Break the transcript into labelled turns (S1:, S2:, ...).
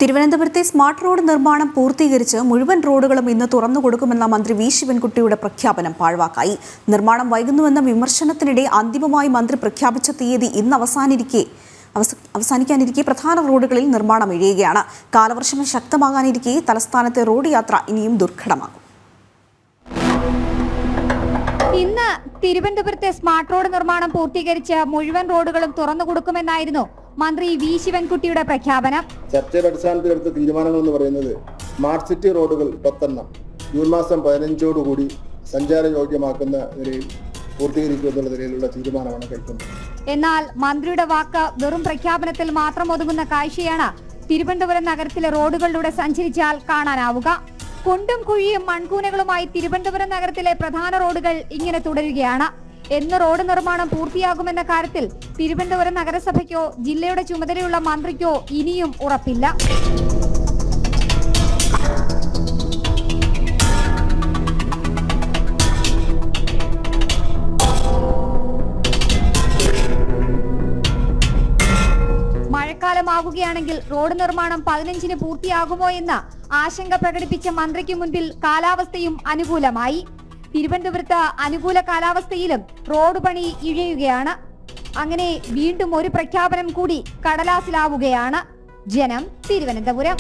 S1: തിരുവനന്തപുരത്തെ smart road നിർമ്മാണം പൂർത്തീകരിച്ച് മുഴുവൻ റോഡുകളും ഇന്ന് തുറന്നുകൊടുക്കുമെന്ന മന്ത്രി വി ശിവൻകുട്ടിയുടെ പ്രഖ്യാപനം പാഴ്വാക്കായി. നിർമ്മാണം വൈകുന്നുവെന്ന വിമർശനത്തിനിടെ അന്തിമമായി മന്ത്രി പ്രഖ്യാപിച്ച തീയതി ഇന്ന് അവസാനിക്കാനിരിക്കെ പ്രധാന റോഡുകളിൽ നിർമ്മാണം ഇഴയുകയാണ്. കാലവർഷം ശക്തമാകാനിരിക്കെ തലസ്ഥാനത്തെ റോഡ് യാത്ര ഇനിയും ദുർഘടമാകും.
S2: ഇന്ന് തിരുവനന്തപുരത്തെ സ്മാർട്ട് റോഡ് നിർമ്മാണം പൂർത്തീകരിച്ച് മുഴുവൻ റോഡുകളും തുറന്നു കൊടുക്കുമെന്നായിരുന്നു മന്ത്രി വി ശിവൻകുട്ടിയുടെ പ്രഖ്യാപനം.
S3: ചർച്ചയുടെ അടിസ്ഥാനത്തിലെടുത്ത തീരുമാനങ്ങൾ എന്ന് പറയുന്നത് സ്മാർട്ട് സിറ്റി റോഡുകൾ 10 ജൂൺ മാസം 15 സഞ്ചാരയോഗ്യമാക്കുന്ന നിലയിൽ പൂർത്തീകരിക്കുമെന്നുള്ള നിലയിലുള്ള തീരുമാനമാണ് കൈക്കൊണ്ടത്.
S2: എന്നാൽ മന്ത്രിയുടെ വാക്ക് വെറും പ്രഖ്യാപനത്തിൽ മാത്രം ഒതുങ്ങുന്ന കാഴ്ചയാണ് തിരുവനന്തപുരം നഗരത്തിലെ റോഡുകളിലൂടെ സഞ്ചരിച്ചാൽ കാണാനാവുക. കുണ്ടും കുഴിയും മൺകൂനകളുമായി തിരുവനന്തപുരം നഗരത്തിലെ പ്രധാന റോഡുകൾ ഇങ്ങനെ തുടരുകയാണ്. എന്ന് റോഡ് നിർമ്മാണം പൂർത്തിയാകുമെന്ന കാര്യത്തിൽ തിരുവനന്തപുരം നഗരസഭയ്ക്കോ ജില്ലയുടെ ചുമതലയുള്ള മന്ത്രിക്കോ ഇനിയും ഉറപ്പില്ല. മഴക്കാലമാകുകയാണെങ്കിൽ റോഡ് നിർമ്മാണം 15-ന് പൂർത്തിയാകുമോ എന്ന ആശങ്ക പ്രകടിപ്പിച്ച മന്ത്രിക്ക് മുൻപിൽ കാലാവസ്ഥയും അനുകൂലമായി. തിരുവനന്തപുരത്ത് അനുകൂല കാലാവസ്ഥയിലും റോഡ് പണി ഇഴയുകയാണ്. അങ്ങനെ വീണ്ടും ഒരു പ്രഖ്യാപനം കൂടി കടലാസിലാവുകയാണ്. ജനം, തിരുവനന്തപുരം.